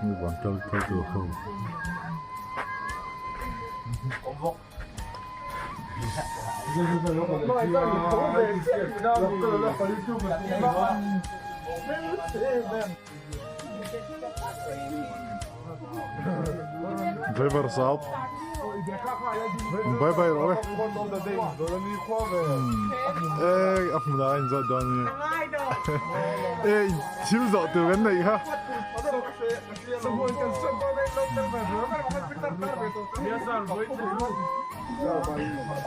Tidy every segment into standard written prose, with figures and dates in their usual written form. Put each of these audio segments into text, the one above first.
Như bọn trâu đồ không. Bye bye Saab. Bye bye rồi. Ê, ấp mình anh dọn đòn. Ê, chịu dọn từ cái này ha.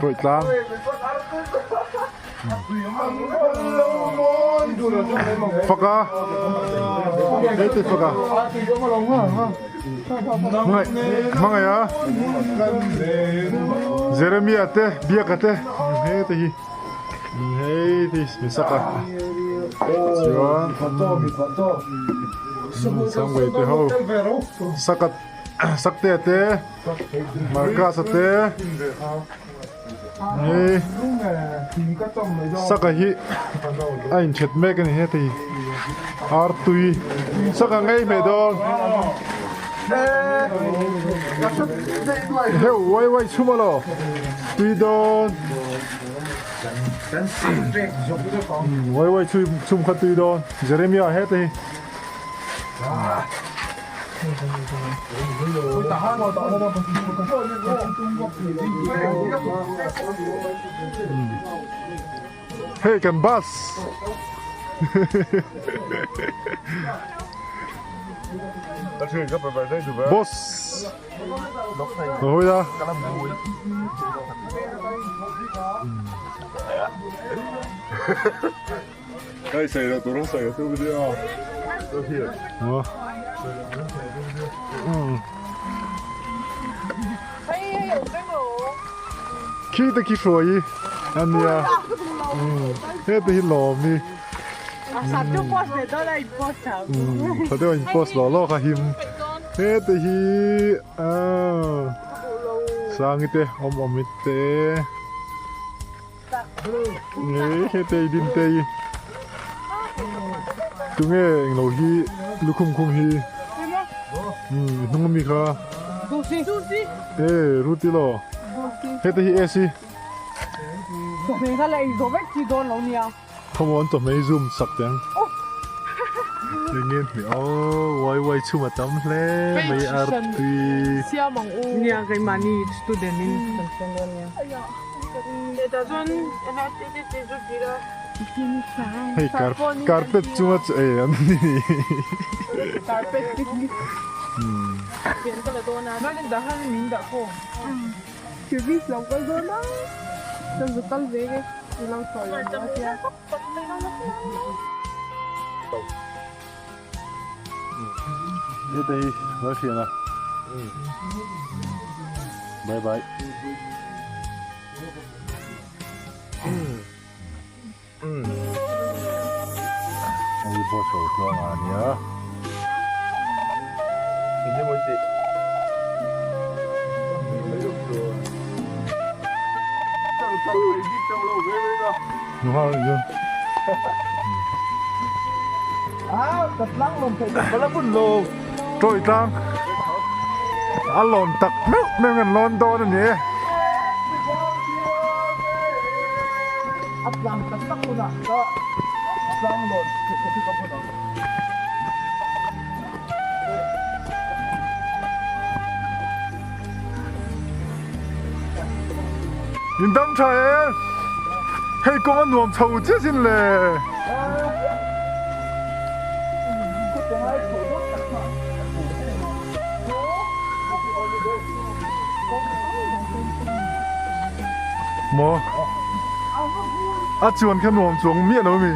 Rồi Tlang. Phật à? Đấy từ Phật à? Mang ai à? Jeremy ate, biak ate. Hey thì, mình sắc à? Chưa? Sang về thì hậu. Sắc tê ate, marka ate. Hey, sắc à hi, anh chết mẹ cái này hết thì. Artui, sắc à ngay mẹ đó. Heo, why sumalo? Tui don. Why sum khat tui don. Jeremy hết đi. Hey, can bus. Boss. Rồi ra. Cái xài là tôi không xài cái tôi đi à. Tôi hiểu. Khi ta khi rồi anh nha. Hết thì lò mi. Sao chú boss này đó là boss sao? Thật đó anh boss lo cả him. Hết thì sang ite om ite. Nghe hết thì din tây. Chúng nghe lâu hi lu khum hi. Nung mi kha. Sushi. Ruti lo. Hết thì esi. Mình thấy là đồ vết chi đồ lâu nha. Không muốn tụi mấy zoom sập tiếng. Tự nhiên thì quay chung mà tấm lẽ mấy arti. Siya mang u. Niya kay mani student in Tanzania niya. Ito zon, ito dito. Hey carpet chung at ano ni. Carpet picnic. Yan pala doon na. Nalindahan ninda ko. Service lang ko doon na. Sa Ṭawih. Ilang soya ba siya? Như đây nói chuyện à. Bye bye. Đi bỏ sổ cho mà nhớ. Ini mau sih. Đúng không chứ? Tlang lồng thầy có là bún lồng. Trôi Tlang. Lon tak mấy ngàn lon đó nè. Tlang tak ko na. Tlang lon kasi ka po na. Nhìn tâm trời. Hey, con ăn nuông chầu chứ xin lệ. Mo. Chuan cái nuông xuống miệng đâu mi.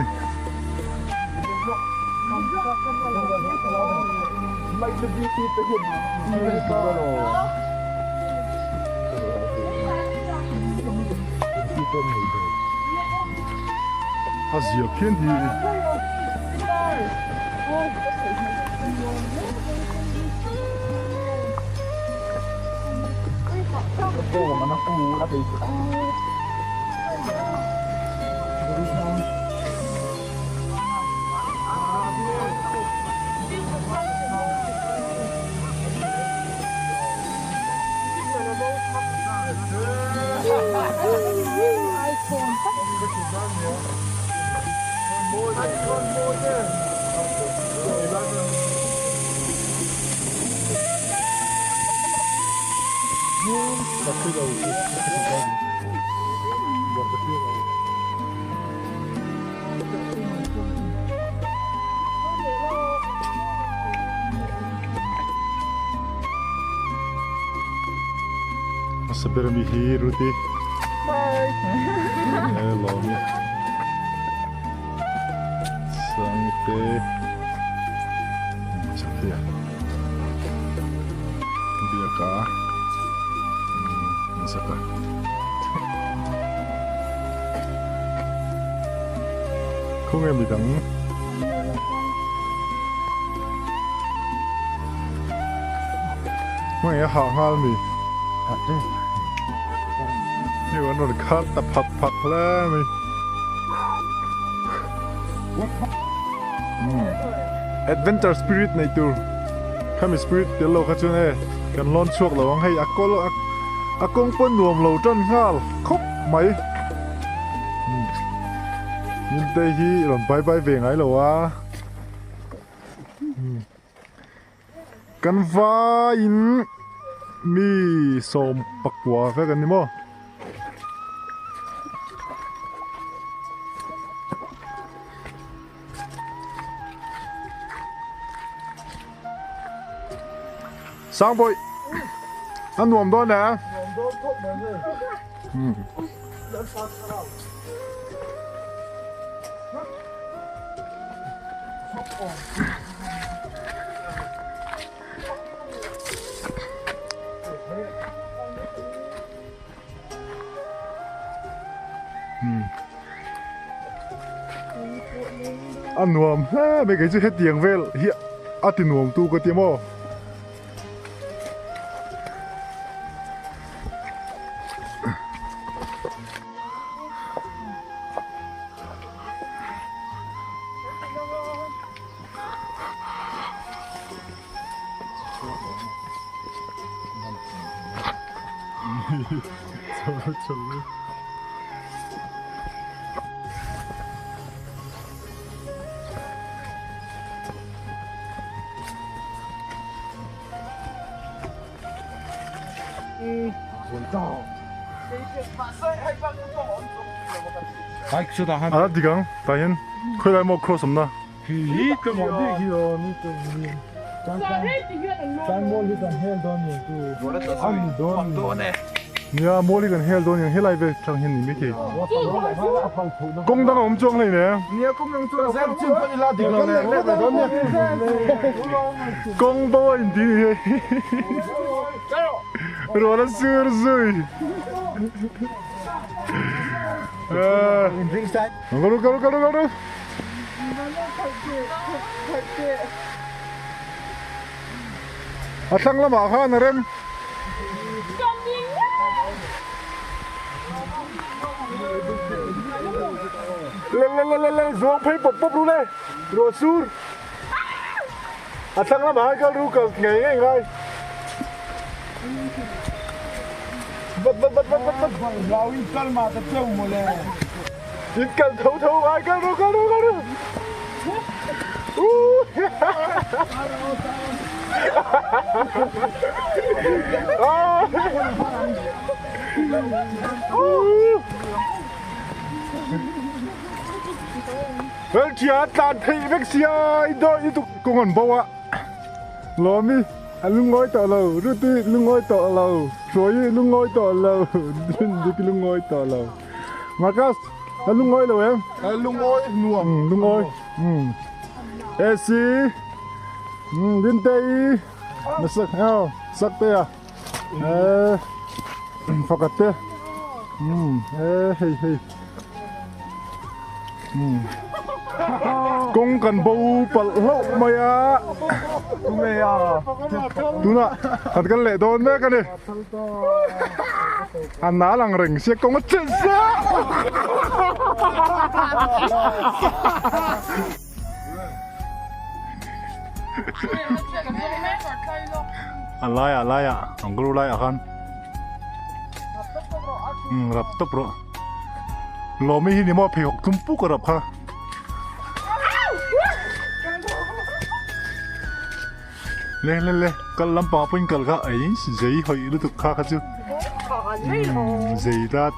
Asia偏僻。Oo, anak ko muna dito. Sabar mihir ruti. Lawnna. Sangte. Sakya. Dia kah? Saka. Kung em bidang. Kung em hal mi.นี่วันนั้นข้าตับผักแล้วมั้ยAdventure Spirit ในตัวข้ามี Spirit เดี๋ยวเราข้าจะเนี่ยกันล้อนช่วงระวังให้อากงป้นรวมเราจนข้าวครบไหมยินดีที่หล่อนไปเวียงไงเหรอวะกันฟ้าอินมีสมปักหัวแค่กันนี่มั้งสร้างบ่อยอันหนุ่มด้วยนะอันหนุ่มไม่เคยจะเฮ็ดเตียงเวลเฮียอันที่หนุ่มตู้ก็เตียมอ่ะ아, 니가 다현 그래 뭐 크로스 없나? 이거 뭔데 이거 니또 짠 몰리던 헬더니 안 야, 몰리건 헬도니 헬라이베 장현님 밑에 공당 엄청 하네. 공보인디. 로라 스르스이. 가루. 아상라 마하 나름. lên xuống phê bốc luôn đây rồi xuống sang lắm hai cái ru cả ngày ngay vật lao ít cân mà tập trung một lè ít cân thấu hai cái ru vel chia tan thei vek sia ido itu kongon bawa lomi alungoi to lo ruti lungoi to lo soi lungoi to lo dik lungoi to lo makas alungoi lo em lungoi nuông lungoi esi din tei masak ao sak te à fakat te hey công cần bầu bật lốc mày à đúng ạ thật cái lệ đồn đấy cái này anh ná lằng rình sẽ công mất chết sao anh lai à anh cứ lai à kan rập tốc rồi lo mấy hình mà phải học tum puk rập ha lên cái lắm bà pin cái ấy giấy hơi nó thực khá chứ dây đắt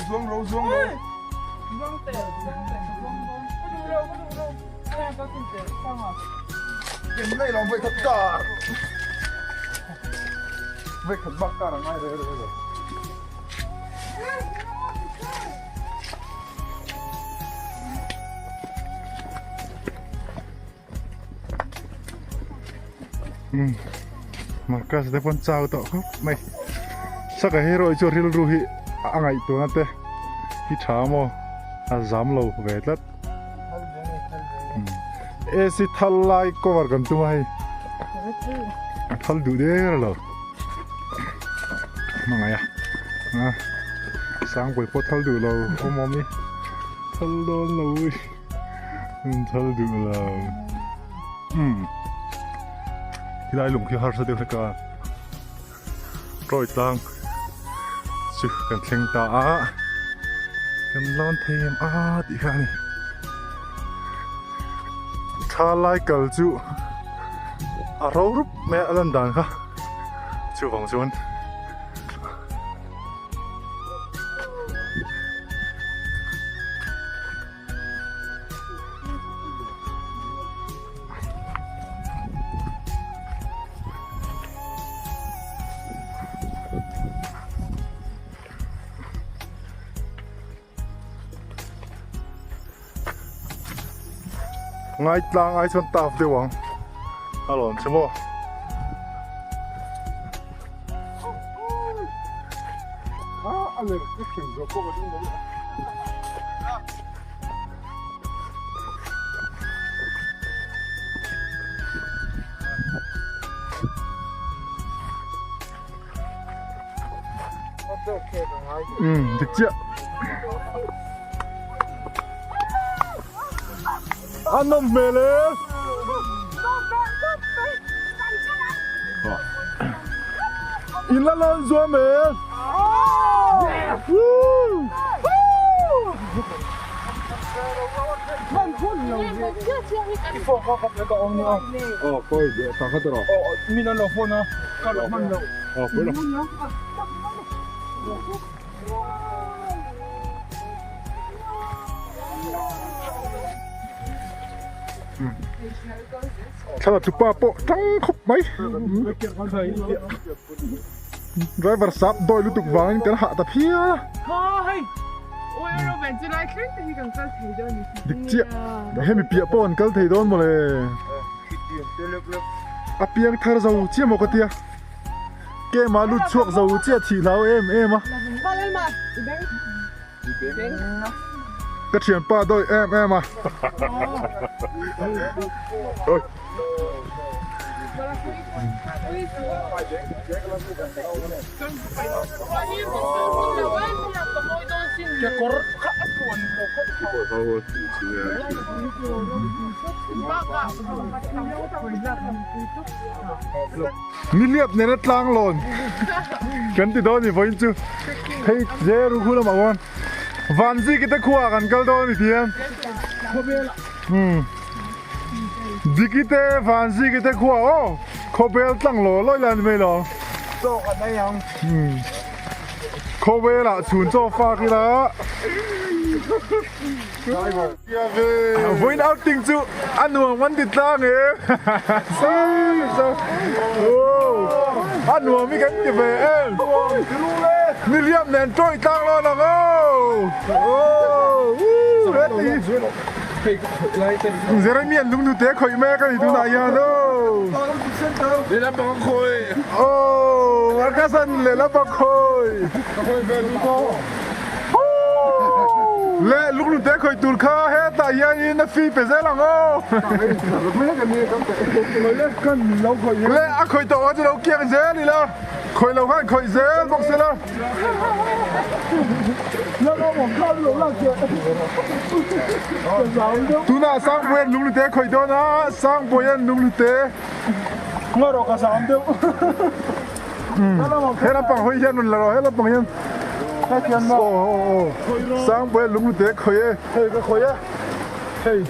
xuống rồi cái này là vậy thật cả vậy thật bạc cả là ngay đấy rồi markas depan cau tok kok mai saka hero choril ruhi angai tu nate hi thamo azam lo vetlat esi thallai cover kan tu mai thal du de lo mangaya sang boi pot thal du lo omomi thal don lo thal du loที่ได้หลุมที่ฮาร์สเดลให้กันปล่อยตังจุกันเทงตากันล้อนเทียมดีค่ะนี่ถ้าไล่กัลจูเรารูปแม่อลันดานค่ะจูของชวนngay Tlang ai chọn tạp tiêu vắng lộn chứ mô anh này cái chuyện rồi cô có đúng không thực chuyện ăn nôm về lên in la lon zoa mẹ coi để thằng khác rồi mình ăn lẩu phun à cá lẩu mặn lẩu phun lẩu sao là chụp ba bộ trắng khóc mấy driver sắp đôi lúc tục vắng cái hạ tập hia địch chia để hem bị bịa bọn cái thầy đón mà lệ biếng thar dầu chia một cái tia cái mà lút chuột dầu chia thì nào em á cái chuyện ba đôi em à ôi miliap nè Tlang lon kan ti do ni voin chu hey zero khula ma wan van gì kita khuwa kan kal do ni tiam dikite van gì kita khuwa o khobel Tlang lo loi lan me lo so kan này yang khobel la chun cho fa ki la voin outing chu anuang wan ti Tlang e so anuang mi kan ti ve em miliap nen troi Tlang lo na giờ miền lung tế khơi mẹ cái gì tụi này à đâu để làm bằng khôi ở cái sân để làm bằng khôi lệ lúc tế khơi tụi kha hết tại yên nó phi phải dễ lòng ô lệ à khơi tổ cho đâu kia cái dễ đi lo khơi lâu hơn khơi dễ bốc xe lo tu na sang boyan lung te khoi do na sang boyan lung te ngoro ka sam de hết là bằng hơi hiền mình là rồi hết là bằng hiền Hết tiền mà. sáng bữa lúng tết khơi ấy Hey, cái khối á. Hey.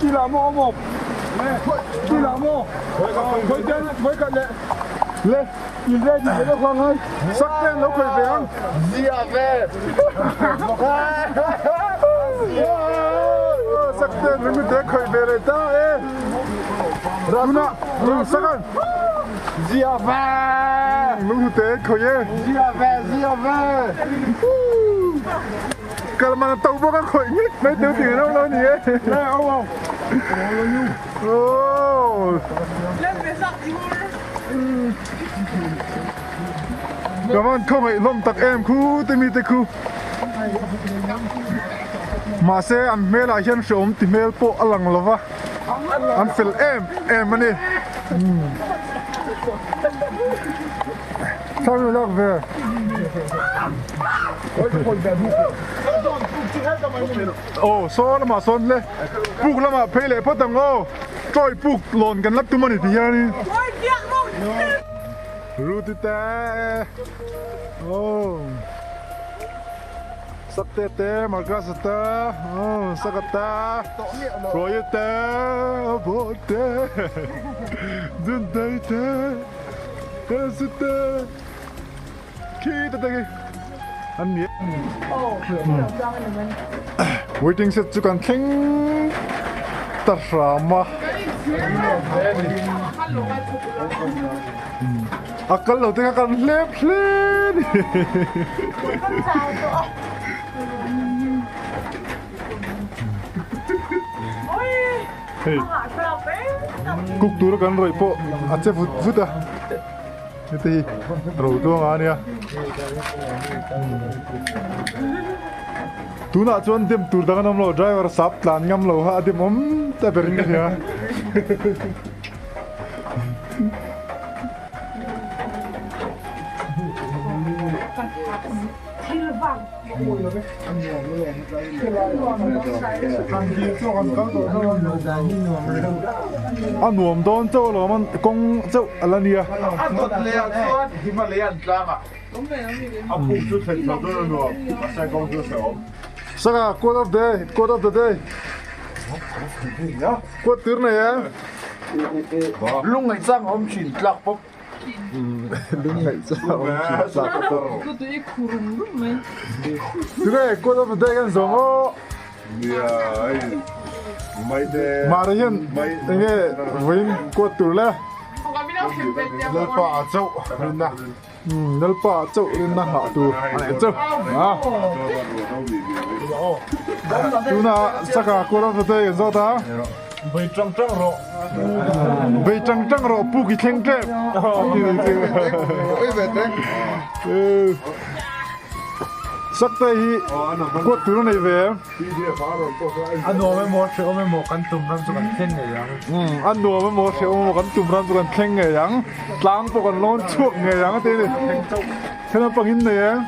Đi làm mò mò. Đi làm mò. Khối chân, khối cận lệ. lên Nhìn ra nhìn thấy nó khoang hơi. sắc đen nó khơi về ăn Dìa về. sắc đen lúng tết khơi về rồi ta ê Lawnna sắc ăn Dìa về. lúng tết khơi ấy Dìa về, dìa về. cái mà tàu bốc ăn khơi nhỉ mấy đứa tiền đâu lo nhỉ Đây ông không? ô lên về sắc đi cảm ơn không hãy lom tắc em khu tê mi tê khu mà sẽ ăn mê là hiện sớm thì mê bộ alang lova ăn phil em anh đi sao người lạc về ô số là mà son lên bục là mà phê lệ phát tăng ô trôi bục lònกันรับตัวมันอีกทีนี่ ôi tiếc luôn Rutita. Oh. Sakte margasata. Oh, sakata. Royete. Abote. Dundaite. Tesute. Kita tagi. Ani. Waiting set tu kan king. Tarama. Akal lo tengah kan lep len. Hey. Kuk tu kan roi po. Ache fut ah. Itu roi tu ngani ya. Tu nak cuan dem tur dengan nam lo driver sap plan ngam lo ha dem ta berin ya. Nuam don châu lo man kong châu alania. Himalayan Ṭawih. Apu tu thei thau tu no. Masai kong tu sao. Saka quote of the day. Quote tur này á. Lúc ngày sang ông chỉ lạc bốc. Lung ngày sao? 그 되게 구름이 Today quote of the day kan zongo. Mấy thế. Marian, nghe vinh quote tur la. Lalpa châu. Runa. Nalpa châu na ha tu. Anh châu. À. Tu na saka quote of the day kan zo ta. Bây trăng trăng rồi. Bây trăng ro pu ki theng trep. Ôi về thế. Sắc tay hi quote tur này về. Anh nói với một căn tùm răng cho căn thiên này rằng. Anh đùa với một triệu một con tùm ran tụi con khen nghề trắng, Tlang tụi con lon chuột nghề trắng thế này, thế là bằng in này em,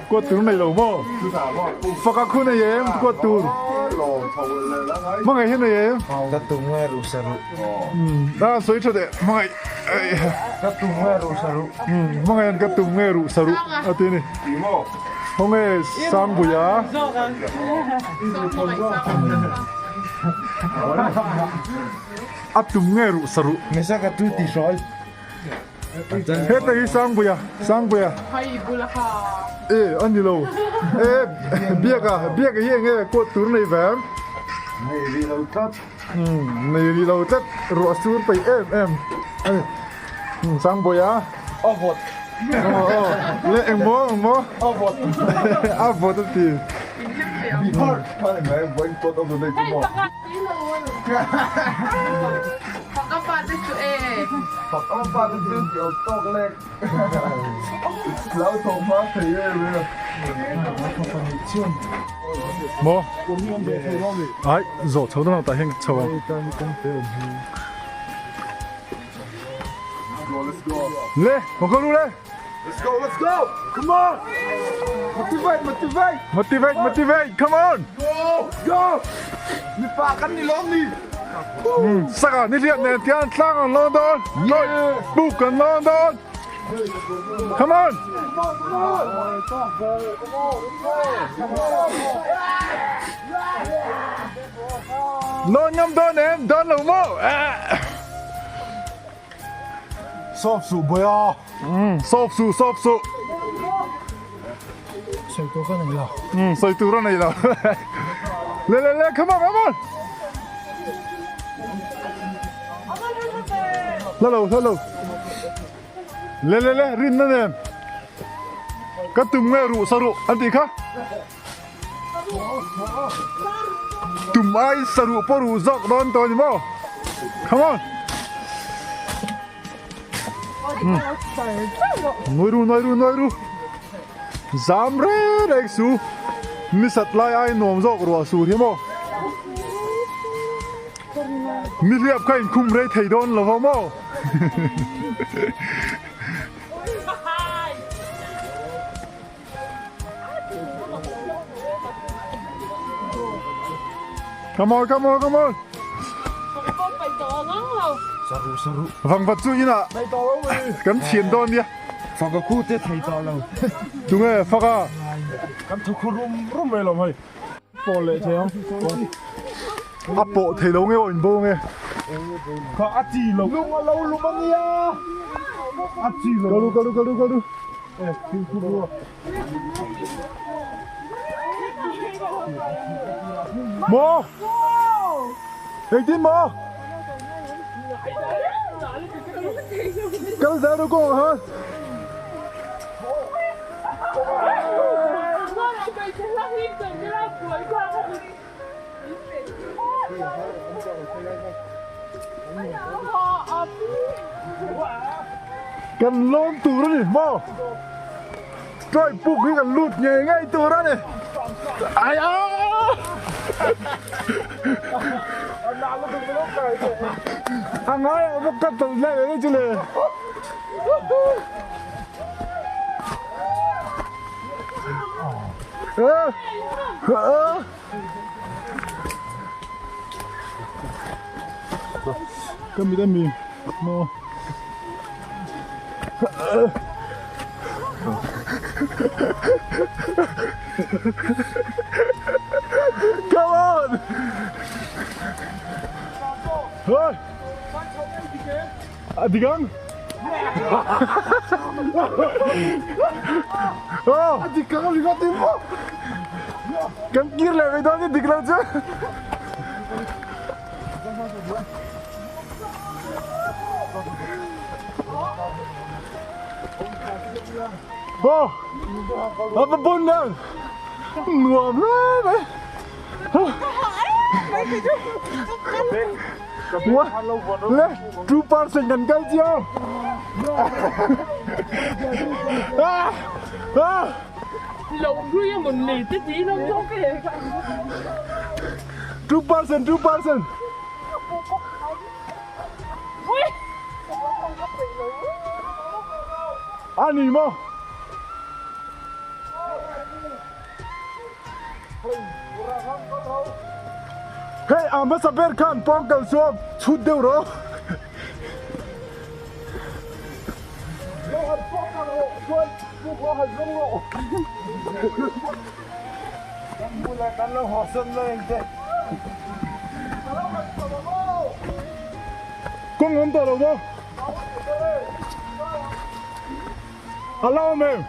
quật tụi này lẩu mò, phật các khu này em, quật tụi, mọi ngày thế này em, Các tùm nghe rủ sả rủ. đã soi cho đấy, mọi ngày, Các tùm nghe rủ sả rủ. mọi ngày các tụm nghe rủ saru, à thế này, hôm nay sang buổi á, à tụm nghe rủ saru. Nghe sao các tụi tí sói. Hết đây sang bùi à 하이 불라카 ê anh đi lâu ê biết cái gì nghe cô tướng này về Này đi lâu thất. này đi lâu tất rõ xuống phải em sang bùi à Ô vột. lên em bố Ô vột. à bố tất thì Bị hurt. Thôi mẹ quên cốt ông rồi đây chứ mò. 아빠 됐어 Phật ông ba tôi tin kiểu tốt lên. Lão thổ má thì ghê rồi. 뭐 아이 저 저도 나왔다 행 저거 Let's go. 네 먹어 루래 Let's go, let's go. Come on. motivate come on Go, go. Đi phá cắn đi lom đi. saka ni lian ne tian tlang on London rồi bu kan London Come on. Lo nhâm đơn em, đơn lẩu mơ. Sop su boya. Sop su. Sai to cái này là. Soi tu ra này là. Le, come on. Hello. Le, rin na em. Ka tum nghe ru saru, anti kha. Tum ai saru poru zok don to mo. Come on. Noi ru. Zamre rek su. Misat lai ai nom zok ru su thi mo. Mi riap kain kum re thei don lo mo. Come on. Saru. Vang vật chú ina. Đây to lắm rồi. Cắn thiền đòn đi. Phật cái khu tết thầy to lâu. Đúng rồi, Phật à. Cắn thục rum về lòng hay. Bỏ lệ thế không? Áp bộ thầy lâu nghe ổn vô nghe. Có át chi lâu. Lâu bao nhiêu? Át chi lâu. Go lu. Ê, khu đua. Mo. Anh tin mo. Cái gì đâu có hả? Cần lôn tù đó đi, mo. Trời bục cái cần lụt nhẹ ngay từ đó này. Ai à. Anh nói nó cắt từ đây đến chứ này. Cầm đi mi, mo. Come on! Thôi! Đi gắng! Đi căng đi có tim không? Cắn kia lại với đó thì đi làm chứ! Apa pun dah. Nguam lắm đấy. Lê, true person gần cây chưa? Lộn riêng mình nỉ tí tí nó không kìa. True person. Ani mo. Hey, ama saber kan pongkal so chut deu ro. Con ngắm tao đâu đó. Hello ma'am.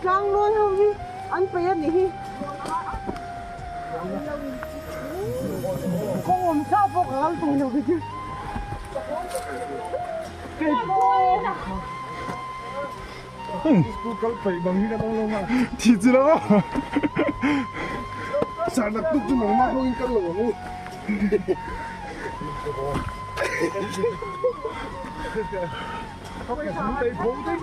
Tlang luôn không đi. Anh phải ăn đi. Không làm sao phục ăn tụi nó chứ. Cái Kal phải bằng cái đông lông à. Thì gì đó. Sao là tụi chúng nó không cân lỗ luôn. Không phải sống tay phố đấy.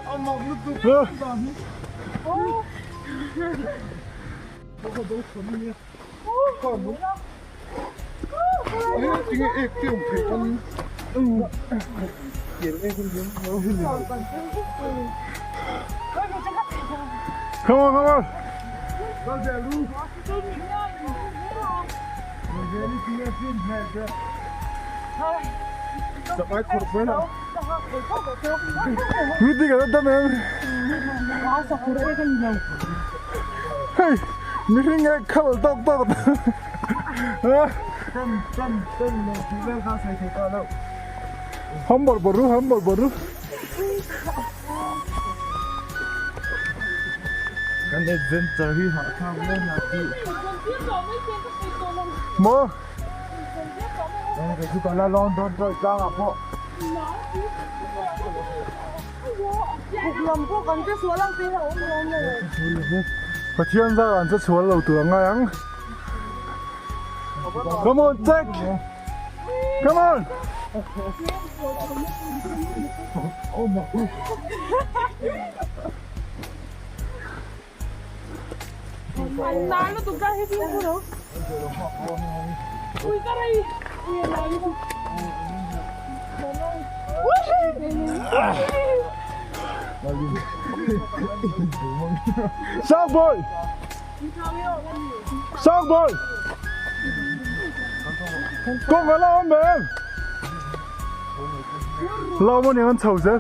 Ông mong nó tụi còn đúng tiếng ếch tiếng phải con kiểu em không giống nó Come on. bao giờ luôn bây giờ đi kia phim hè kìa thôi Chậm ai khổ với nào. Rút đi cả tâm em. Hey, mình nghe khẩu tóc. Humble baru. Kan adventure họ tham lên là gì? Mơ. Cái gì còn là London rồi Tlang à po. Làm cô còn cái số lăng tí hậu không rồi. Và thiên ra còn rất số lầu tưởng ngay hắn. Come on, Jack. Come on. Oh my God. Nalo tu ka hết luôn rồi. Ui cái này. Ui là đi không. Shark boy. Shark boy. Con có lâu không em? Lâu một niệm ăn sầu chứ.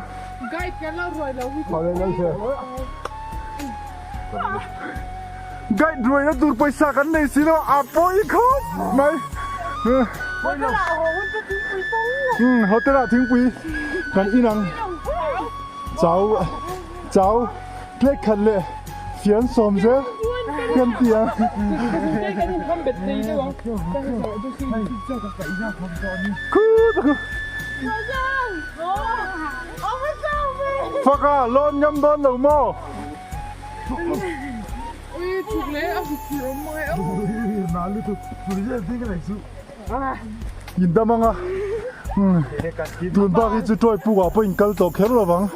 Gai cái lâu rồi lâu đi. Khỏi lên lên xe. Gai rồi nó tụt bay xa cắn này xí đâu à bôi khóc mày. Ôi là hồ hôn cái tiếng quý tông. Họ tên là tiếng quý. Còn y năng. Cháu plek khẩn lệ phiến xóm chứ. Nhân tiếng. Cái gì không biết gì đấy không? Cứ Phật à, lon nhâm đơn đầu mô. Ui, chụp lấy ăn thịt chiều mày ơi. Nào lưu tục, tôi sẽ thấy cái này sự. Nhìn tâm à. Tuần ba cái chú trôi phụ quả bên cạnh tổ khép rồi vắng.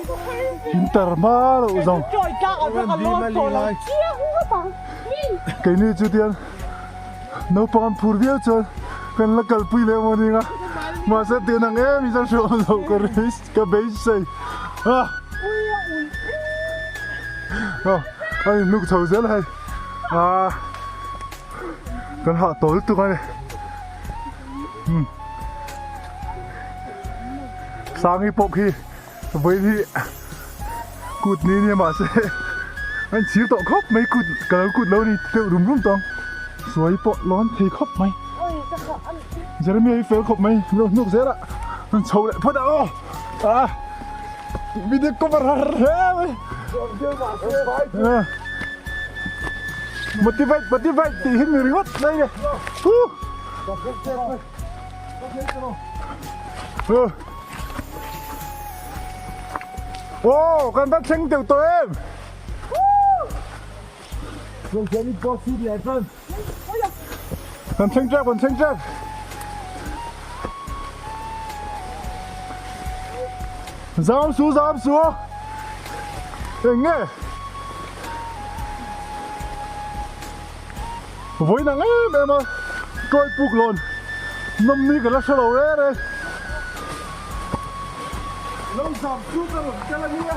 Inter mà rồi xong. Trời cha ở bên cái lon tổ lại. Cái này chú tiền. Nó bằng phù điêu chơi. Cái là cái pui lên mà đi ngà. Mà sẽ tiền hàng em mình sẽ show đâu cái race cái base say. Anh lúc thầu rất hay. Còn họ tối tụi này. Sáng cái bọc khi với thì cụt ní mà sẽ anh xíu tọ khóc mấy cụt cả cụt lâu đi tự đúng toàn suối bọ lón thì khóc mày. Giờ nó mới phèo khóc mày lúc dễ ạ. Anh sầu lại phát đâu. Vì thế có mà ra mày. Motivate thì hình người hết đây này. Con bắt sinh tiểu tụi em. Rồi sẽ đi có xí lẻ phân. Con sinh chắc. Dám xuống. Đừng nghe. Với nàng em ơi. Trôi bục lồn. Nâm ni cả là sơ đầu đấy đây. Lâu sạp xuống ra một cái là như thế.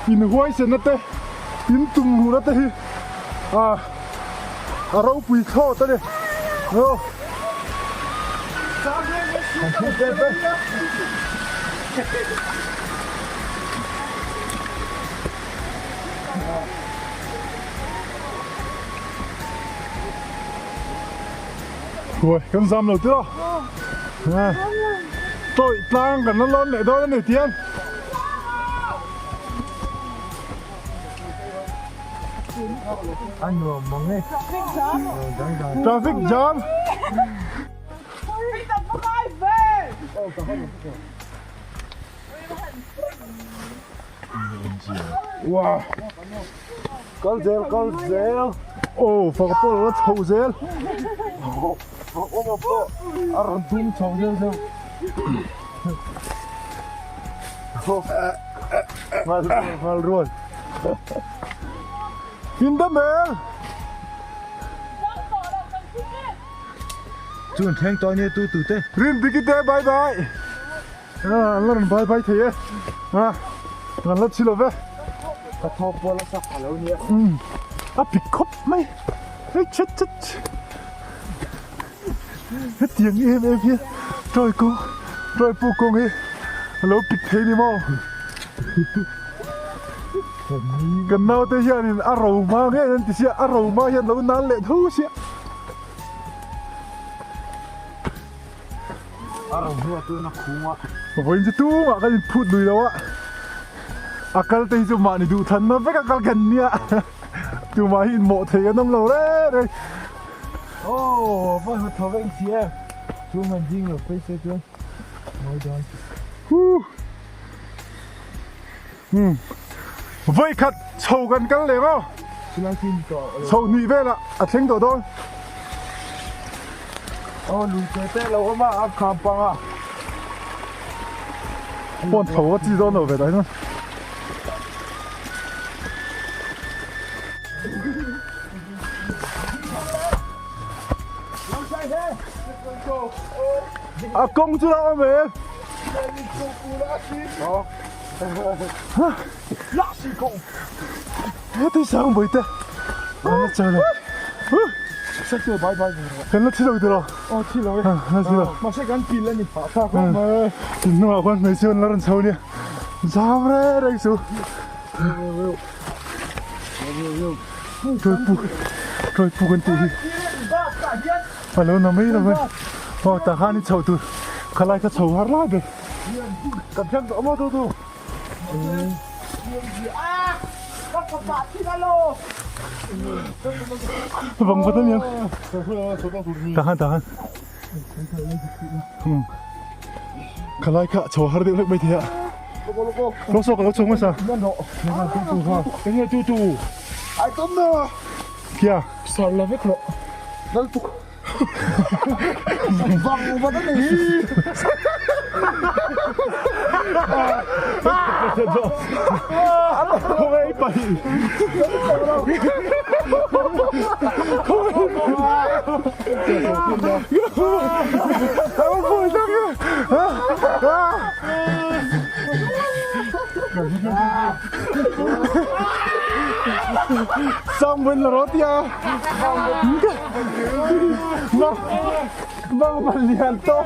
In hoài xe nát tê. In tung hù nát tê. Rau bùi khô tê đi. Ui, con dăm đầu tiên đó. Tội Tlang cả nó lon lại đó này tiền. Anh vừa mong nghe. Traffic jam. Wow. Con dèo. Ồ, phải có nó thầu dèo. Ron tung thầu dèo. Mal rồi. In the mail. Chuồn thanh to như tôi tụt tê. Rin bigite bye bye. Lần bye thế. Lần lát xí love. Cái thọ qua là sắp lâu nhỉ. Pick up mày. Hey chết. Hết tiếng em kia. Trời cô. rồi phụ công hi lâu bịt thế đi mau gần nào tới hiện aroma nghe nên thì aroma hiện lâu nán lệ thú xí aroma tu nak khunga với những tu mà cái phút đuôi đâu á akal tay cho mà đi đủ thân nó với akal gần nia tu mà hiện mộ thấy cái nông lâu đấy đây oh phải thở vang xía chú mình dính rồi phải sẽ chưa nói rồi với khát sầu gần cắn lệ không sầu nị về là thèn tổ thôi lùi cái té lâu mà khám bằng à bọn thầu chỉ do nó về đấy thôi công chưa đâu mà thấy sao không biết nó chơi rồi sắc trời bye bye cái nó thi đâu rồi thi rồi nó thi rồi mà sẽ gắn pin lên thì phá ra không mà nó quan mấy chuyện nó làm sao nhỉ sao đấy đây số rồi phụ con tì phải lâu nó mấy rồi ta khá đi chầu tu khá lại cái chầu hạt lá được cảm giác rõ mà thôi vâng có tên nhỉ tahan khá lại cái chầu hạt được lấy bây giờ lúc sau lúc chung sao cái này tu ai tóm nữa kia sao là vết lộ nó tu văng vào đó này không ai bay không vui lắm xong bên là roti à vâng liền to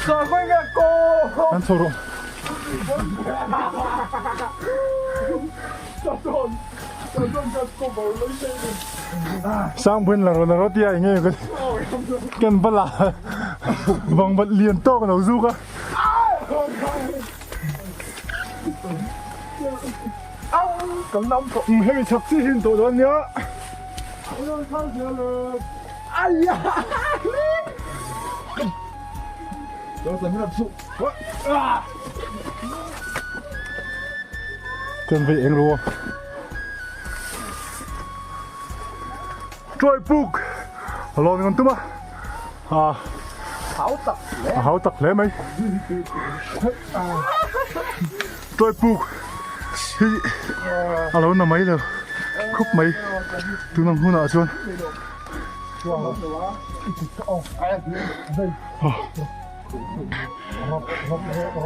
sao quay nghe cô ăn sầu rồi sang bên là roti à nghe cái cần bật là vâng bật liền to cái đầu du cơ cầm nắm cổ hay bị chọc xí hình tổ đó nhá ai ya đó là mình làm sụ chân vị anh luôn trôi bục lo mình còn tuma Hautak lấy mấy trôi bục lâu nó mấy rồi khúc mấy từ năm hôm nào chưa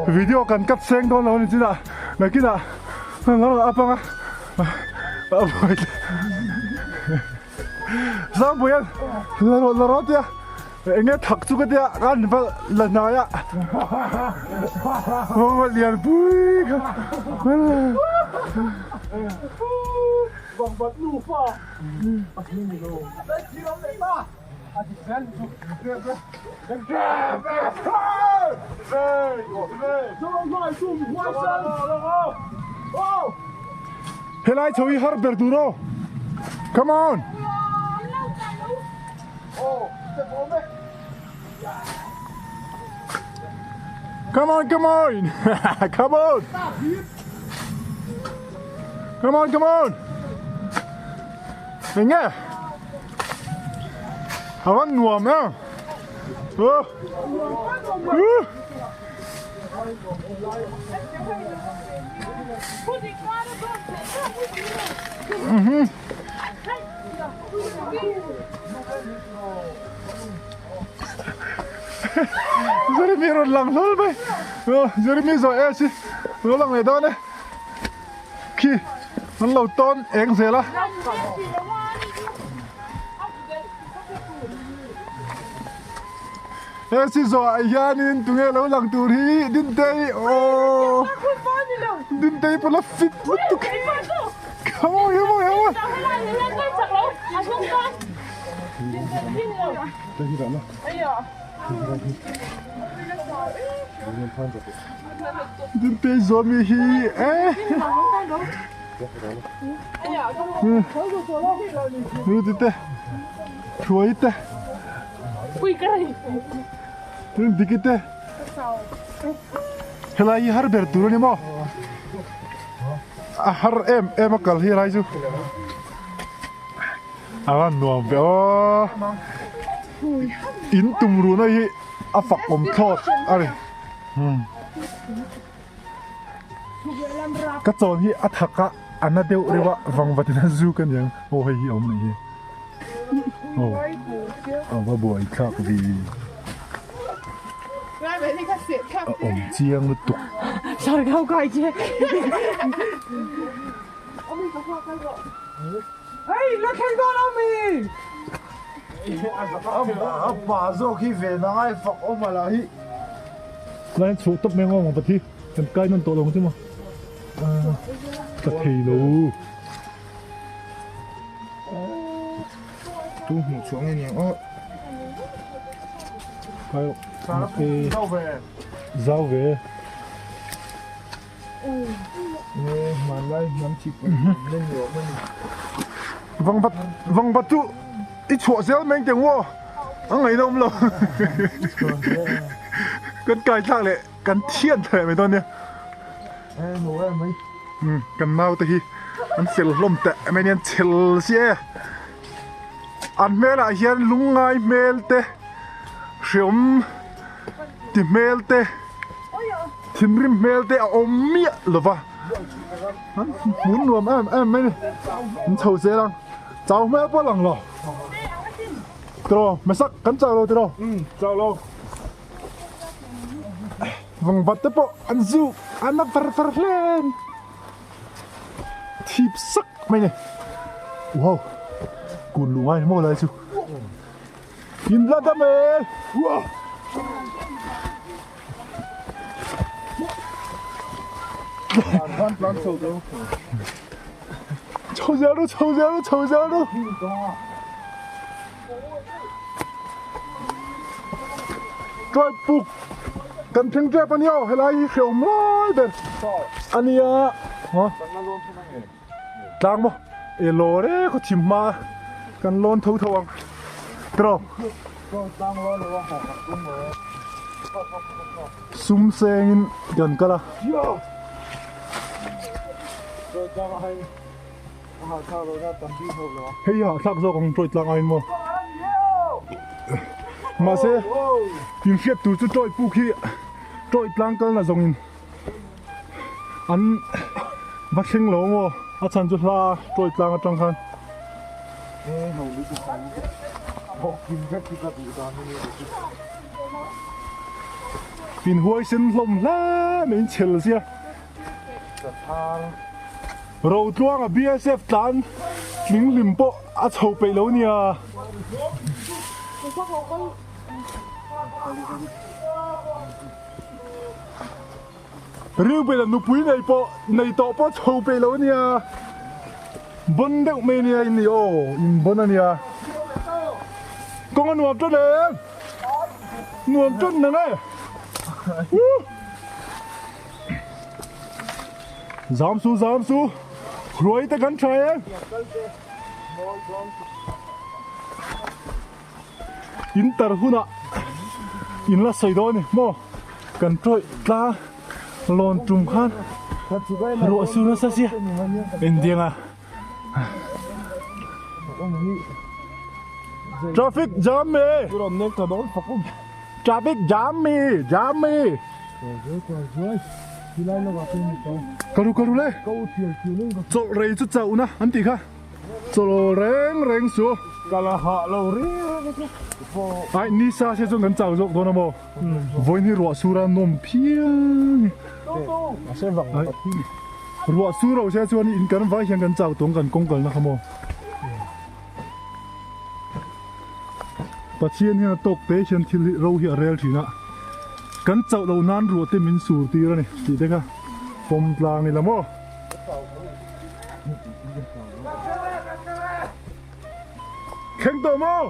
video cần cắt sen thôi lâu chứ nào này kia nào nó là apa á sao bây giờ là rót ya anh nghe thật chú cái dia ăn vào lần nào ya không liền bui vòng vật lưu pha đấy chỉ có đấy ba chỉ sen Helai chowi har berduro come on come on come on come on come on come on mình nghe hắn nuông á Jeremy rồi lằng lol bay Jeremy rồi e chứ nó lằng này đó đấy khi nó lâu tôn em gì là si zo ayanin tunge lo lang turi din tay oh din tay pala fit lutuk kamu ya mo din tay zo mi hi nu din tay chuối tay Ui cái Terus dikit deh. Helai har berturun ni mo. Har em akal hi rai ju. Awan nuam be oh. In tumru na hi afak om thot ari. Ka chon hi athaka anadeu rewa wangwatina zu kan yang o hi om ni hi. Oh, ba boy khak vi. Ngay vậy thì khách xịn khắp Ông chiang nó tục. Sao lại không coi chứ Hey, look at that on me bà dô khi về nó ai phọc ôm mà là hi Lại số tốc mèo ngon mà thi. Cần cây nó tổ lòng chứ mà. Thật thì đâu. tu một xuống nghe nhiều ô Cái cái rau về. mà lại nắm chip lên nhiều Vâng bắt chú. Ít chỗ xéo mình tiếng vô. Anh ấy đâu lâu. Cần cây thang lại. Cần thiên thời mấy con nè. em ngủ em mấy Cần mau tới khi. Anh sẽ lông tệ. Mấy nhân chịu xe. Anh mê là hiện lung ngay mê tê. Sớm. Thì mê tê. Thiên rim mê tê ôm miệng lửa vào. Muốn nuồm em mấy nè. Anh chầu xe lăng. Cháu mẹ bó lăng lò. Rồi, mày sắc cắn chào rồi rồi. chào lâu Vâng bắt tiếp bộ, anh dụ, anh nó phar lên. Thịt sắc mày này. Wow, cuốn lũ ai mua lại chứ. Nhìn ra ta mày. Wow. plan sâu đâu Chầu ra đâu. Rồi bục. Cần phênh trẻ bao nhiêu hay là ý khều mối bên. Anh ý à. Hả? Tlang mo. Ê lô đấy có chìm ma. Cần lôn thấu thấu anh. Rồi. Sum sengin gần cả là. Hey ya, thắc zo kong trôi tlang ain mo. Mà sẽ tin khiết tu chu trôi pu khi trôi tlang kal na zongin. An va thing lo mo, a chan chu la trôi tlang a tang khan. Pin huai sin lom la men chel sia. Rồi tuang a BSF tan lính limpo a chou pe lo nia. Riu pe la nu pui nei to po chou pe lo nia. Bon deuh me nia in yo in bon ania. Con nuam cho lên. Nuam chân nè này. Giảm su. Rồi ta gắn trái em. In tar huna. In la soi đó nè, mo. Cần trôi ta lon trùng khan. Rụa su nó sa xia. In tiếng à. Traffic jam me. Traffic jam me. Karu le. Cho rei chút chậu na, anh tị kha. Cho reng su. Kala hạ lâu ri Ai ni sa se chung kan chau jok do na mo. Voi ni ro su ra nom phiang. sẽ vọng Ro su ro se chuan in kan vai hiang kan chau tong kan kong kal na khamo. Patien hiền tộc tế chân thì râu hiền rel thì nè cắn chậu đầu nan ruột tên mình sủi tí ra này tí đấy cả phong Tlang này là mò khen tổ mò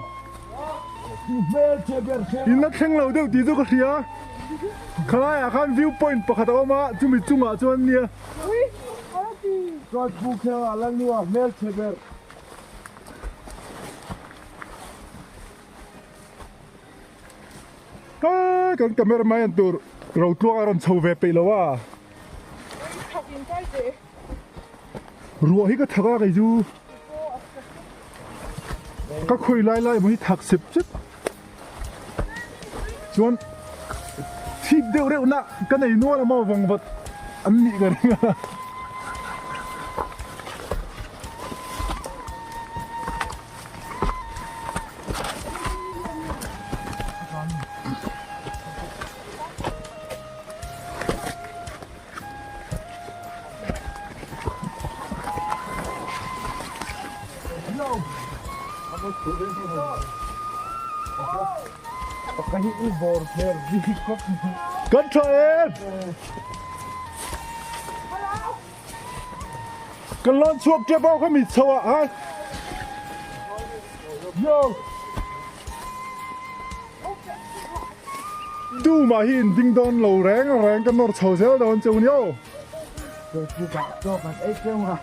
in nó khen lâu đâu tí đâu có gì à khai à khai viewpoint bạc tao mà chúng mình chung à cho anh nia Rồi phụ theo à lần nữa mel cheber cái camera máy anh tôi râu tua anh sâu về bị lâu à rùa hít cái thằng cái gì các khối lại lại mới thạc xếp chứ chuan thịt đều đều nè cái này nuôi là màu vàng vật ăn nhị cái này cái hít bor theo đi cất cất cho em cái lon chuột kia bao cái mì sầu à hả yo du mà hin ding don lầu ráng cái nồi sầu xéo đòn châu nhau rồi phụ bạn cho bạn ấy kêu mà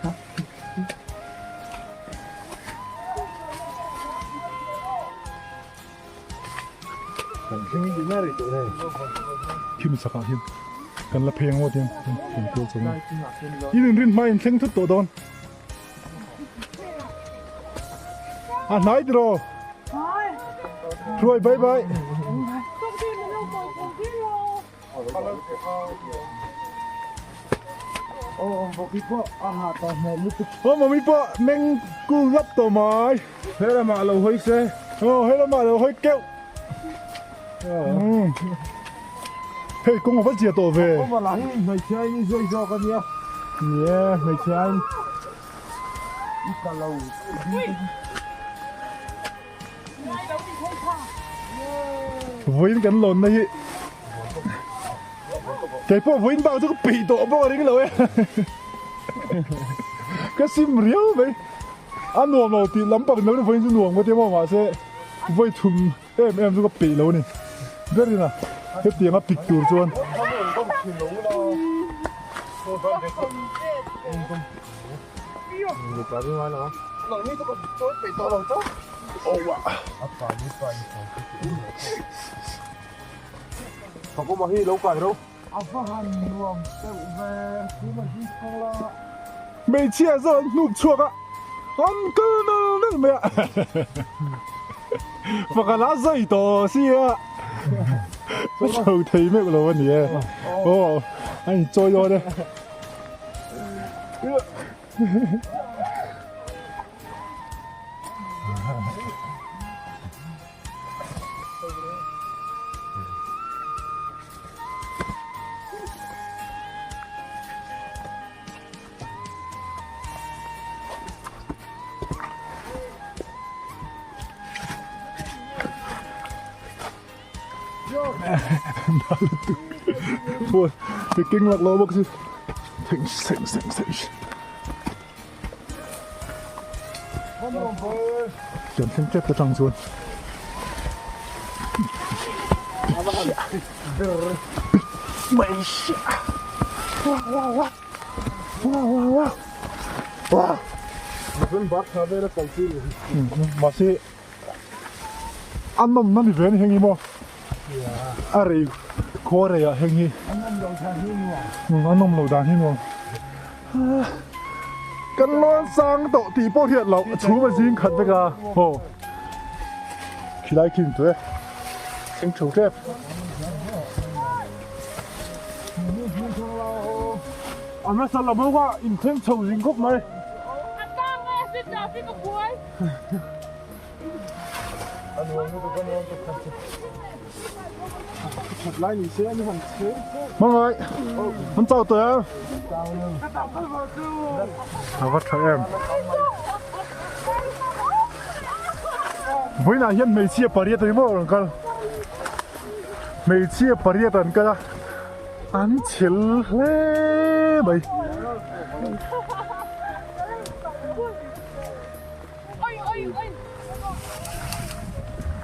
힘이 나를 또 해. 힘이 sakal him. Kan la pheng mo tin. Tin ko chung. Yin rin mai theng thu to don. À nãy rồi. Rồi bye bye. một cái bộ à tao này lúc Mà mi po meng ku lap to mai. thế là mà lâu hơi xe Hay là mà rồi hơi kẹo. Hey, con vẫn chia tổ về. mà lại mày chơi như rồi cho cái nhá Yeah, mày chơi. ít cả lâu Với cái lồn này. Cái bộ với bao cho cái bị tổ bao đấy cái lối. Cái sim riêu vậy. Anh nuông nào thì lắm bằng nó với cái nuông với tiếng mà sẽ với thùng em cho cái bị lối này. Biết đi nào. Cái tiếng nó bịt tur chuan. không có mà hi lâu cày đâu apa han nuông tao về cứ mà đi không lo Mày chia ra nụp chuột á. Anh cứ nó mẹ. Và cả lá dây to xí á. Nó sầu thấy mẹ của nó vấn đề. Ồ, anh trôi vô đây. Thôi, cái kinh lạc lô bốc gì. Thỉnh. Chuẩn thêm chết cái trăng xuân. Mày xả. Wow. vẫn bắt nó về là cầu chi Mà sẽ ăn nằm nằm về này hình mo. À rồi, khó rồi à hình anh đầu thang hi nuông ăn nằm lẩu đàn hình mo. Cái lon sang tổ thì bao thiệt lẩu chú mà riêng khẩn với cả. Ồ. Khi lại kim tuế. Anh chủ đẹp. anh nói sao là mới qua in thêm sầu dính khúc này thật lại nhỉ xe như hẳn xe Mong ơi, anh chào tụi em. Chào các em. với là hiện mấy chia paria tới mò rồi cơ mấy chia paria tận cơ ăn chil lê bay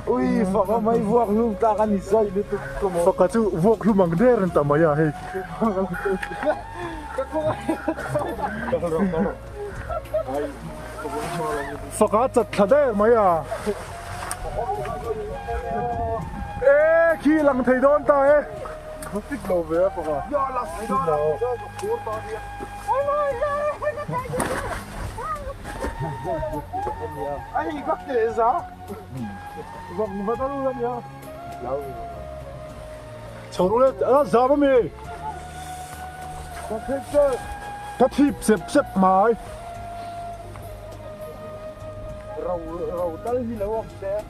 ui phật mấy vuông luôn ta ăn say đi tụt cầm phật cả chú vuông luôn bằng đê rồi tao mày à hay phật cả chặt thật đấy mày à ê khi lăng thầy đón ta ấy thích đầu về phật à thích đầu anh có thể sao vâng mà tao luôn nhá cháu nó lên giá mà mày có thích chứ cái thịt xếp mái rầu tới gì đâu không xe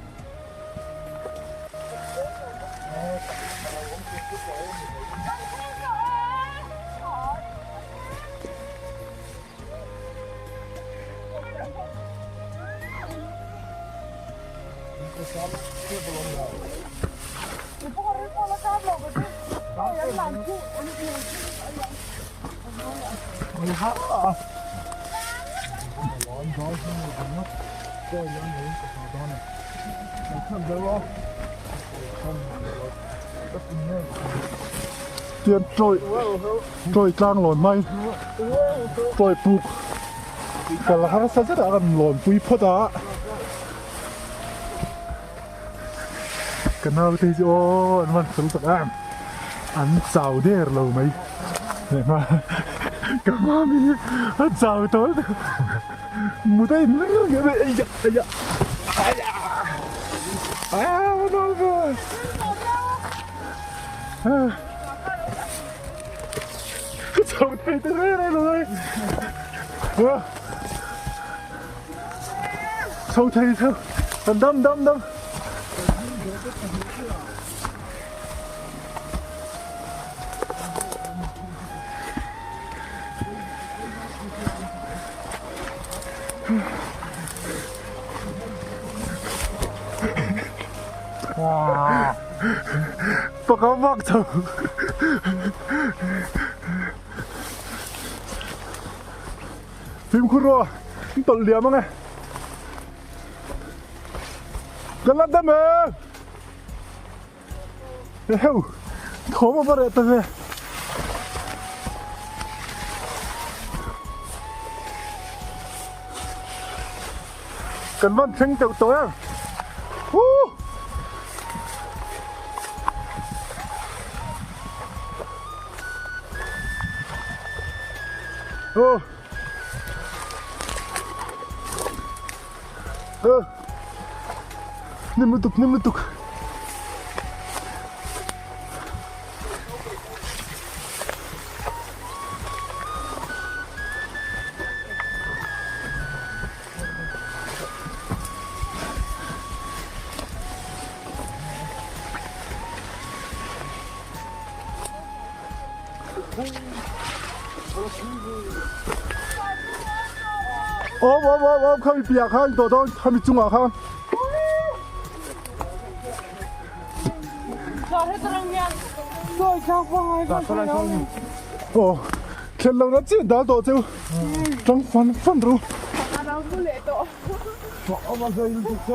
tiền trôi Tlang lồn may trôi bục cả là hắn sẽ rất là gần lồn pui phật á cái nào thì ô anh vẫn sống thật anh giàu thế rồi mấy này mà cái mà mình anh giàu tối một tay nó như vậy nó rồi cháu thấy từ đây rồi cháu thấy sao đâm wow tôi có mặc cháu phim khu rô tội liếm không nghe gần lắm đâm ơ heo khó mà bắt được tôi về cần văn tranh tự tối à nem letuk ôm không bị bịa không tổ đó không bị trung à không rồi sao không ồ khen lâu nó chỉ đào tổ chứ trong phân rồi đâu có lệ tổ mà rơi luôn chứ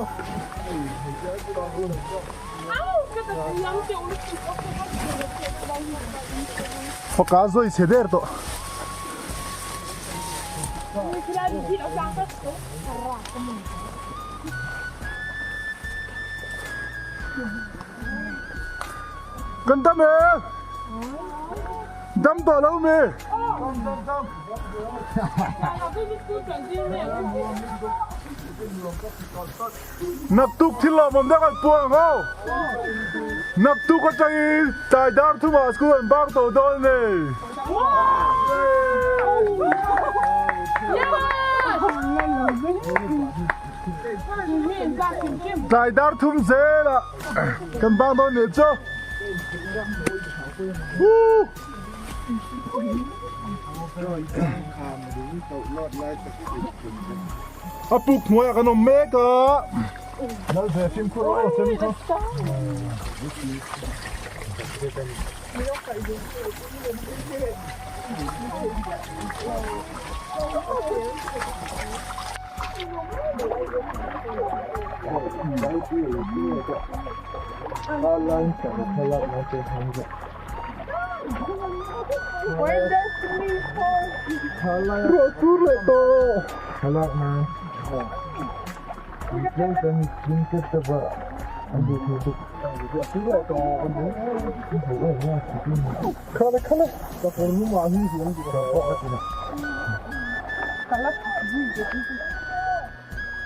показывай себе то gần tâm mẹ đâm vào đâu mẹ nắp tuk thì là mầm đang ăn buông không nắp tuk có chạy chạy đang thu mà school bang tổ đôi này chạy đang thum dễ là cần bang đôi này chứ à bục mua cái nón mẹ cơ Nó về phim cô xem không?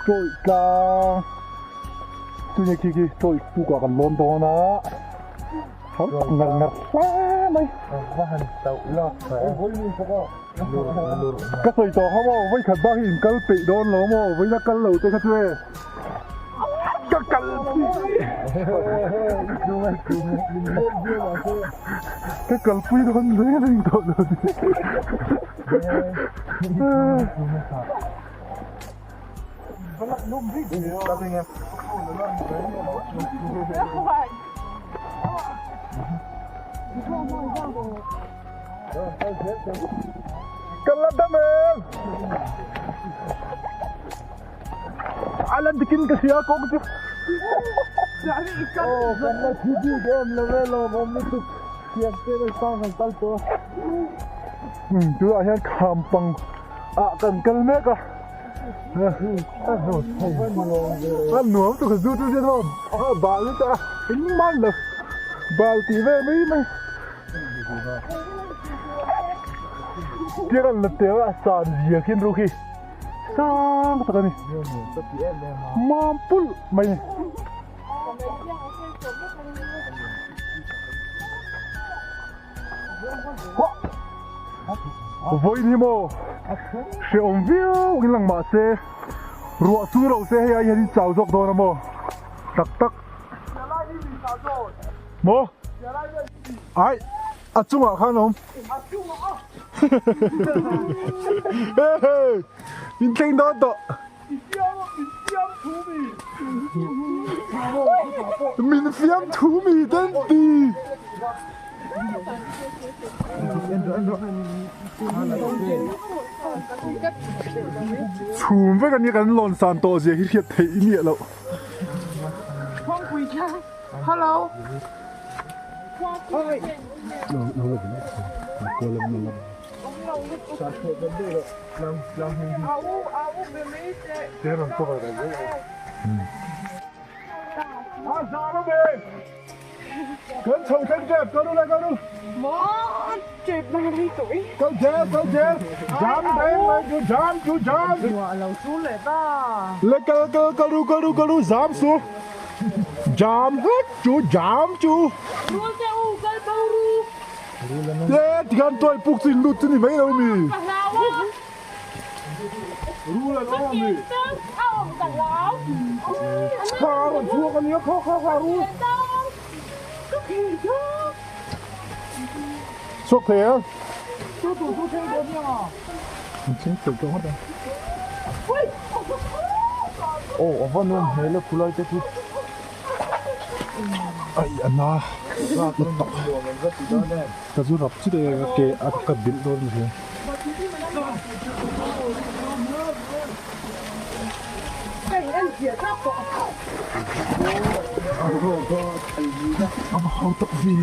Trôi ca tôi nhớ khi trôi tu quả còn lon đó na không ngặt ngặt quá mày các thầy trò không mau với khẩn ba hình câu tị đôn lắm mau với các cân lầu tôi khát thuê các cân cái cân phi đôn dưới hình tội rồi Cần làm đam em ai làm bikin cái gì à cô chứ cần là thứ gì em là về lo mồm nó tụt kiệt cái sao thành tay tôi chú ở hiện kampung cần mấy cái ăn nuông tôi cứ rút ra thôi bà lúc ta tính man được bà tí về mấy mày kia là tiêu sàn gì khiến rồi khi sang cái này mampul mày với đi mô sẽ ôm viu cái lăng mã xe ruộng su đậu xe hay đi chào dọc thôi mô tắc mô ai chung à khăn không mình听到的mình phiếm thú mì đến đi chùm với cái này cái lon san to gì hiện thấy ý nghĩa lắm Hello. Cơn sầu thân đẹp, câu đu lại câu đu. Mó chẹp 30 tuổi. Câu chép. Dám đấy mày, chú dám. Ngọa lầu xuống lại ta. Lên câu đu, dám xuống. Dám hết, chú dám chú. Rua xe u, cây bao ru. Thế thì gan tôi phục sinh lụt trên mấy đâu mì. Bằng nào á? Ru là nó mì. Ao bằng nào? Khá còn chua con nhớ khá ru. Suốt thế á? Chú thêm được nhờ. Chính sự cho hết đây. Ồ, vẫn luôn, thế là phụ lại cho chú. Ai anh à, nó tóc. Ta rút rập chứ đây cái cái biến luôn rồi. Hautak gì?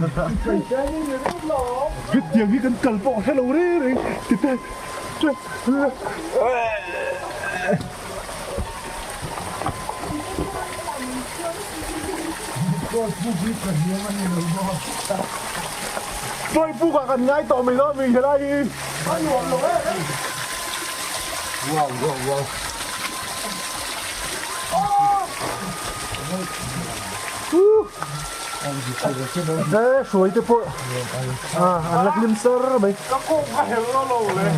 Biết tiếng cái cần cần bỏ hello đấy, cái tôi phụ cả gần ngay tỏ mình thôi mình thế đây. Wow. Đấy, suối tiếp bộ. Ăn lắc lim sơ mày. Các cô phải nó lầu lên.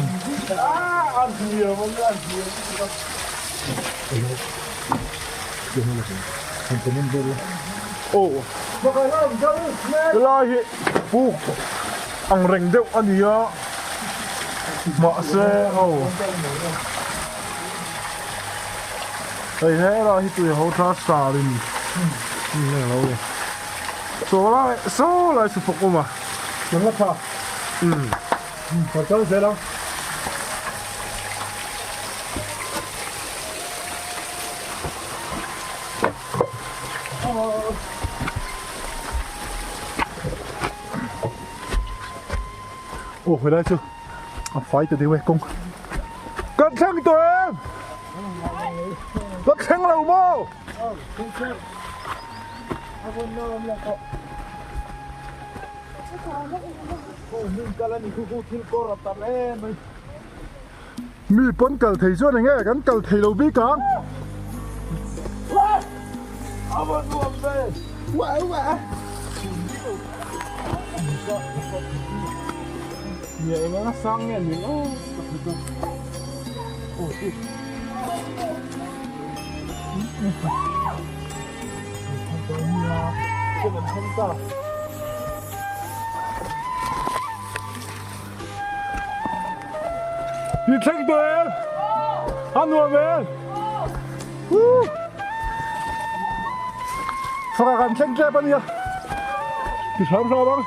Ăn nhiều mà ăn nhiều. Ồ, cái lai phụ ăn rành rượu ăn gì á, mọ xe, Đây thế rồi tụi Hautak xả đi này lâu rồi số lại sự phục mà Đừng ngắt thả. Phải cho dễ lắm. Ồ,回来chưa? À, phải từ đi quay công. Cẩn thận tụi em! Cẩn thận lâu mô! Mi bón cờ thầy suốt này nghe, gắn cờ thầy lâu bí cán. Nhẹ nó sang nghe mình nó. Đi thanh tụi em! Ăn hòa về! Sao cả thanh chép anh nhỉ? Đi sao sao bác?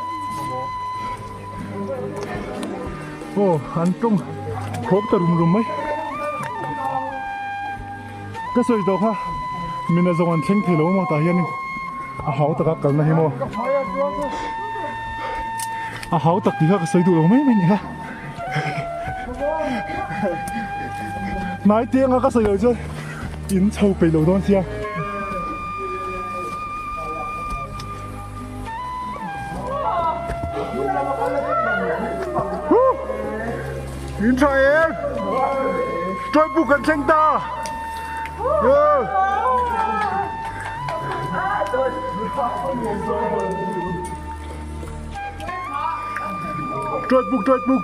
Ồ, ăn trung khốp ta rùm mấy. Cái sợi đó ha, mình là dùng ăn chênh thì lâu mà ta hiện Hautak các cần này mà. Hautak thì cái sợi đó mấy mình ha. Nãy tiếng cái sợi đó chứ, in châu bị lâu đó chưa? In trai em, trai bukan chênh ta. Trai buk.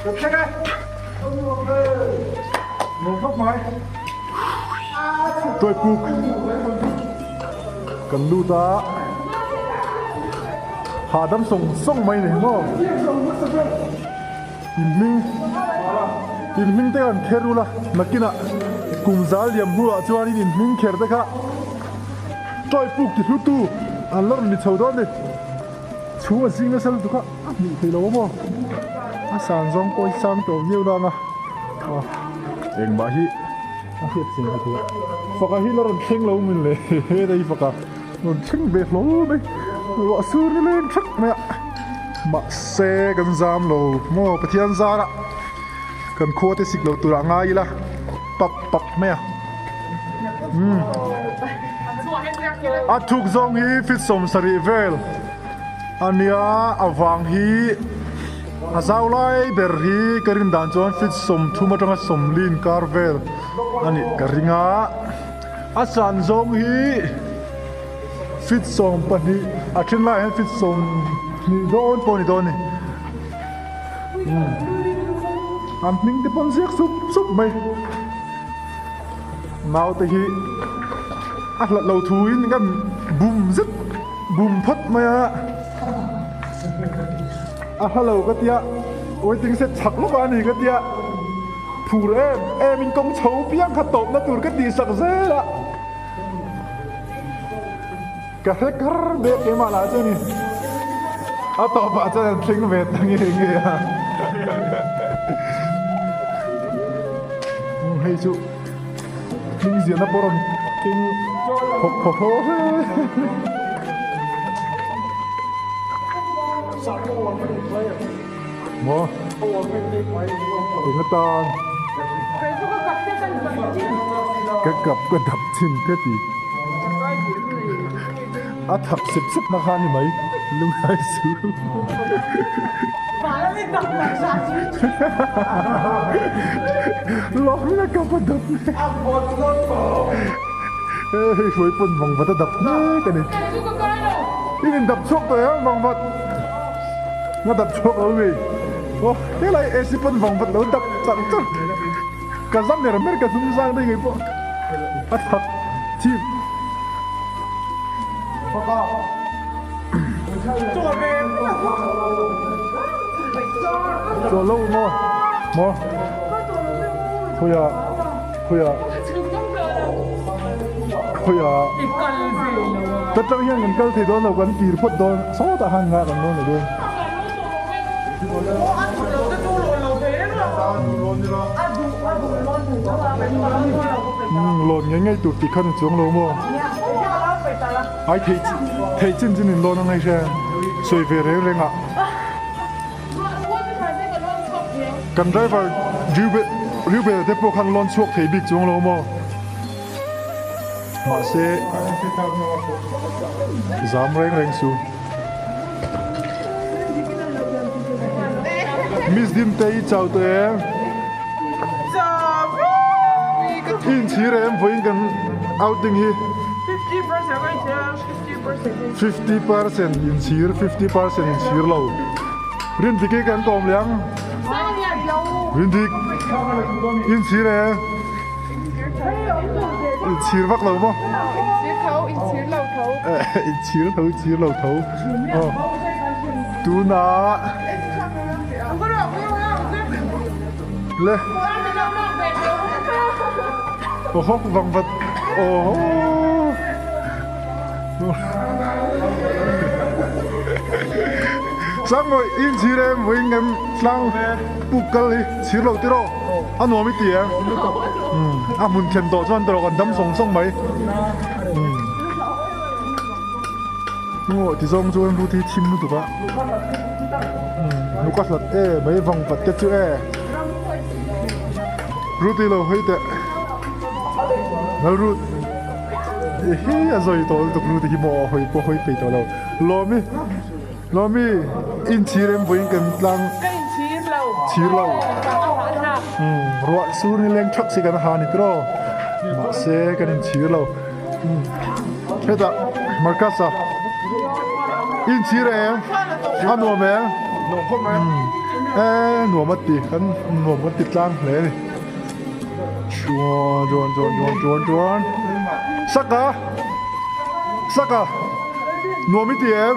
Được check đấy. Một góc máy. Trai buk. Cần lưu ta. Hà đâm sông mày này mà. In minh tegan kherula nakina kumzal yam hua chuan in minh kher te kha toy puk ti hlutu an lor ni chhodon ni chu a sing na sal tu kha ni thei lo mo a san zong koi sang to nhiều na nga eng ba hi a hiat sing ha tu faka hi lor theng lo min le he dai faka non theng be lo me wa sur ni len thak me ma se kan zam lo mo pathian zara kan khô te sik lo tura nga ila pak me a thuk zong hi fit som sari vel ania awang hi azaulai ber hi karin dan chon fit som thuma tanga som lin kar vel ani karinga asan zong hi fit som pani athin lai fit som ni don poni doni anh mình đi bắn giết súp mày nào thì ăn lợn lầu thúi những cái bùm phất mày hello cái tia ôi tiếng sẽ chặt lúc anh này cái tia phù em mình công chấu biếng khát tộp nó từ cái tì sặc dễ đó cái bếp cái mà là chứ nè tọp à cho nên sinh về tăng nghe hay chú kinh diện nó bồn kinh hộp mo tiếng nó to cái cặp cái đập trên cái gì thật xếp nó khan như mấy lúc hai xứ lo nó cặp cái đập với phần vòng vật đập cái này cái này đập chốt rồi á vòng vật nó đập chốt rồi gì ô cái này em phần vòng vật lớn đập chẳng chắc cả dăm này là mấy cái thùng sang đây người bộ thật chim cho lâu mò thôi à tất cả những người câu thì đó là quán kỳ phật đó số ta hàng ngàn còn nữa rồi lon ngay tụt thì khăn xuống lâu mò ai thấy chân chân lon ngay xem xuôi về đấy lên ạ cần đây vào riu bể để bộ khăn lon suốt thấy bị xuống lâu mò mà sẽ giảm rèn xuống Miss Dim Tây chào tụi em in chỉ em với gần outing hi 50% in chỉ 50% in chỉ lâu riêng thì cái căn tôm liang riêng thì in chỉ em in chỉ vắt lâu không in chỉ lâu thấu tu na lê vòng vật sáng rồi in chỉ em với em Tlang bukal chỉ lâu tí đâu anh nói mấy tiếng muốn khen tổ cho anh tổ còn đâm song mấy thì xong cho em đi chim nữa tụi bạn nó có thật mấy vòng vật cái chữ rút đi lâu hết đấy nó rút rồi tôi tục rút thì mò hồi bị tao đâu lo mi in chỉ em với cái Tlang chỉ lâu rồi xuống lên chắc sẽ cái hàng này đó mà sẽ cái chỉ lâu thế đó markas in chỉ em anh nói mẹ nói mất đi anh nói mất đi Tlang này chuan saka nói mất đi em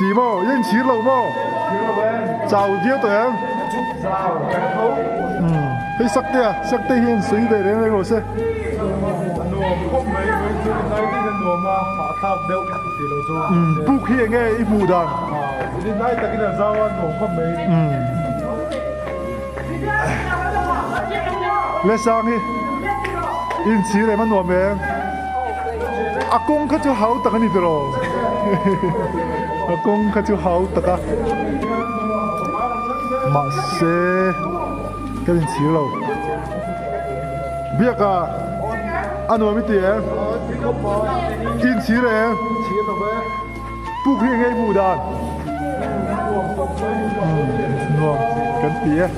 tí mò in chỉ lâu mò chào tiếc tụi em hay sắc tê hiền suy về đến đây rồi xem buk hiền nghe ít mù đàn lẽ sang đi in chỉ này mà nói mẹ à công khát cho Hautak anh đi rồi à công khát cho Hautak à mà sẽ cái in chỉ lâu biết à anh nói mấy tiếng in chỉ này buk hiền nghe mù đàn nói cái tiếng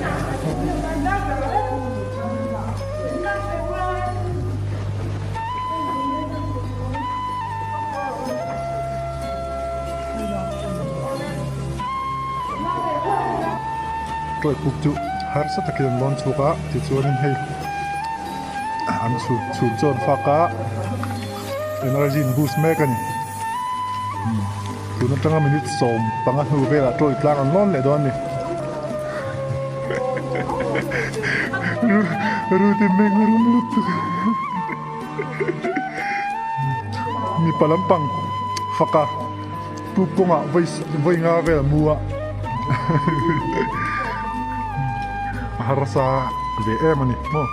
rồi phục vụ har sa takin lon chuka ti chuan hei an chu chon faka energy boost me kan tu na tanga minute som panga hu vela troi Tlang an lon le don ni ru ti meng rum lut mi palampang faka tu konga voi nga vel muwa harasa VM nih mau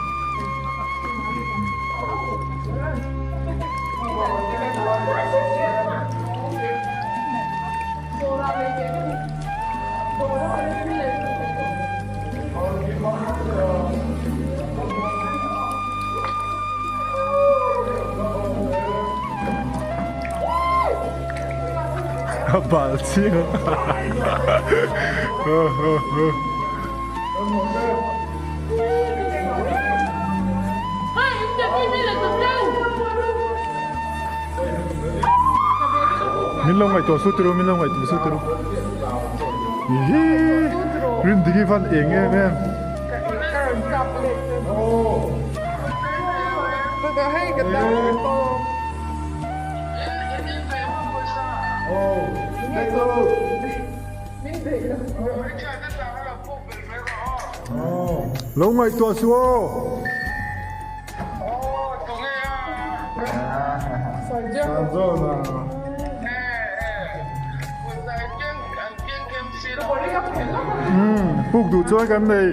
apa sih Minlong ay to sutro rin digi van enge men กับเหล็กเลยเราจะให้กันดาโตlâu ngày tua xua bục đủ chơi cái này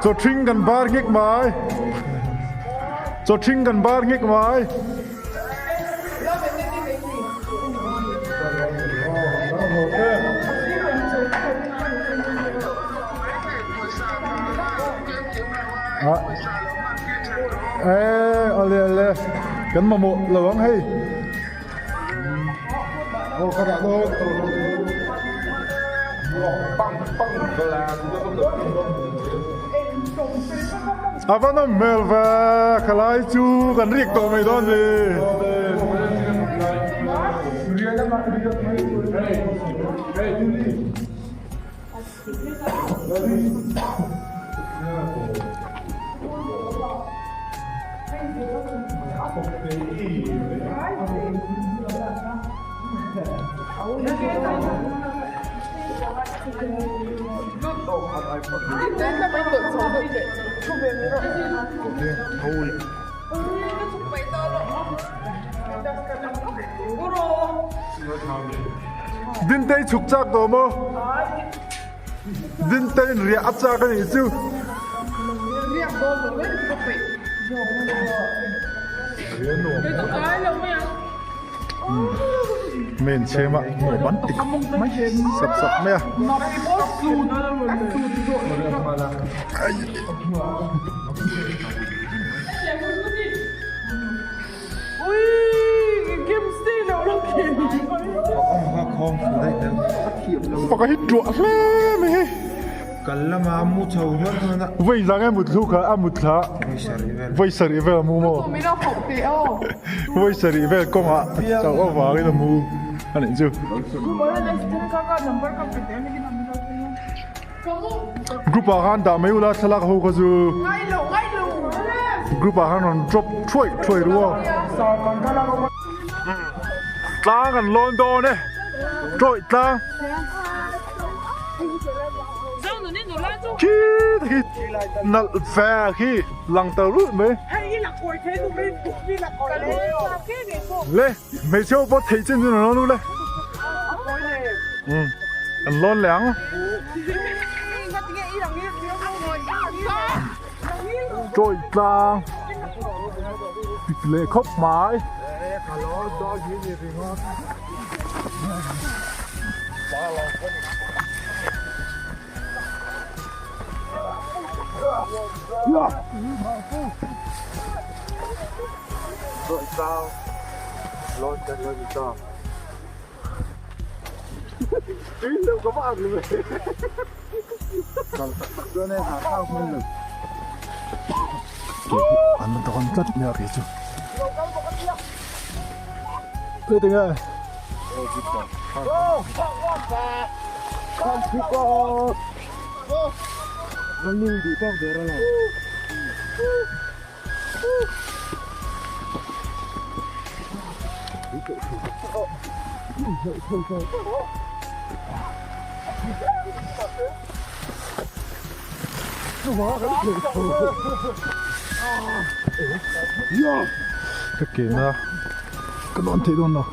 cho trinh gần bar nghịch mãi cho trinh gần bar nghịch mãi ale kan mà một lẩu hay các bạn ơi apa nam melva kalai chu kan rik to mai don ni din tay chuk chak to mo din tay ria ap chak ni chu men chema mo ban tik mai sap sap me pakai hidro le me Kalla ma mu chau hon na vậy rằng em một lúc à một thà vậy sari về mu mo ไม่ต้องหกตีอ้อ vậy sari về công ạ cháu có vào cái mu anh ấy chưa group à han đã mấy ula salak ho cái chú group à han on drop trôi đúng không TlangกันLondonเนี่ยtrôi Tlang khi thì nal phe khi lăng tàu rút mấy lê mấy chỗ bắt thấy trên nó luôn lê ăn lon láng trôi Tlang lê khóc mãi rồi sao lon chân lên sao ý đâu có bạn rồi còn bữa nay hả sao không được ăn đòn rất nhiều cái chứ cái tiếng ơi con thích con nó lưu đi bao giờ rồi cái kia nó cái đòn thế đòn nào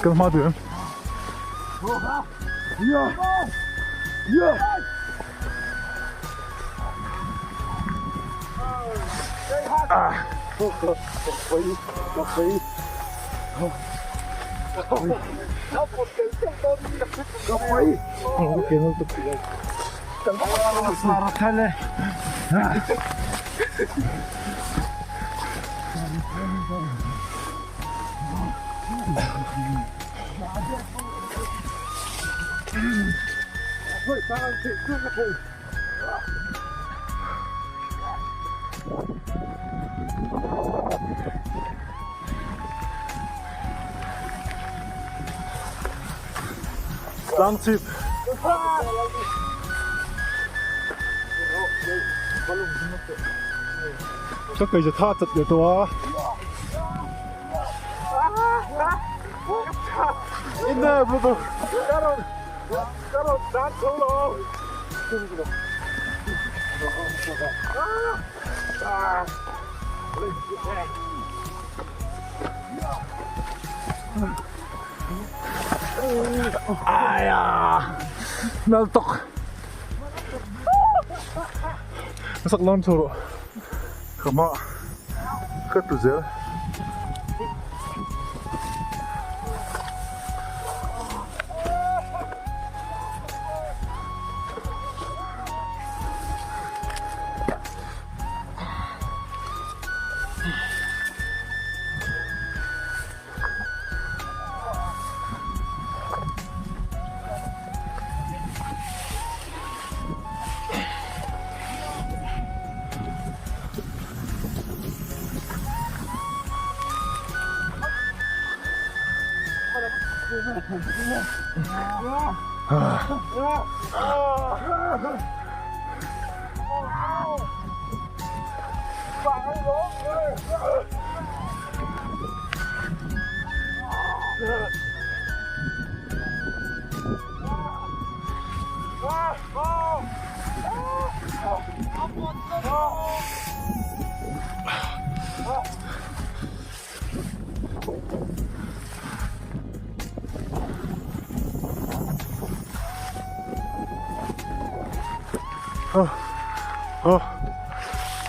cái mà được 30 chắc câyจะท่าจัดอยู่ตัวอินเนอร์บุตรการดันโซโล่날떡 sak lon soro kama katuzel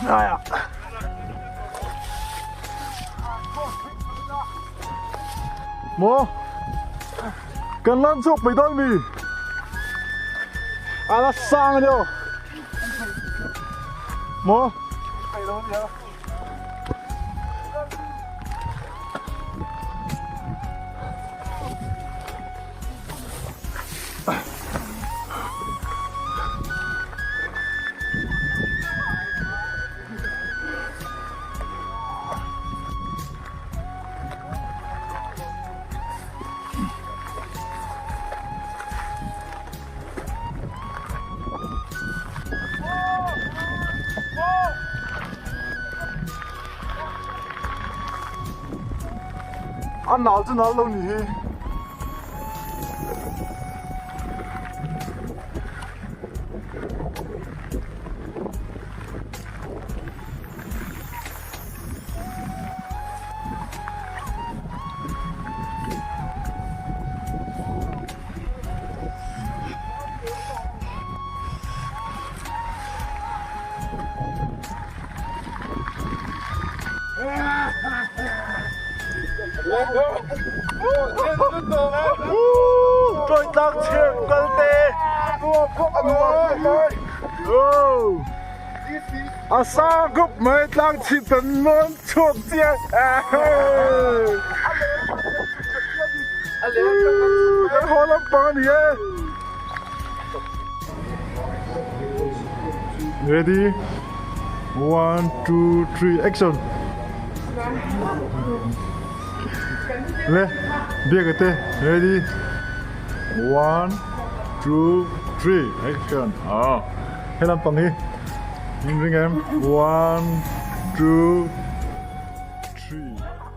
나야 뭐 간란속 배달미 알았상요 뭐 안 나오지 날라오니 tôi đang chơi con tê à sao gục mấy đang chỉ tận món chuột tiền cái hồ lắm bao nhiêu ready 1 2 3 action ले बिया करते ready 1 2 3 actionให้ลำปังนี้ยิงเรื่องแอม 1 2 3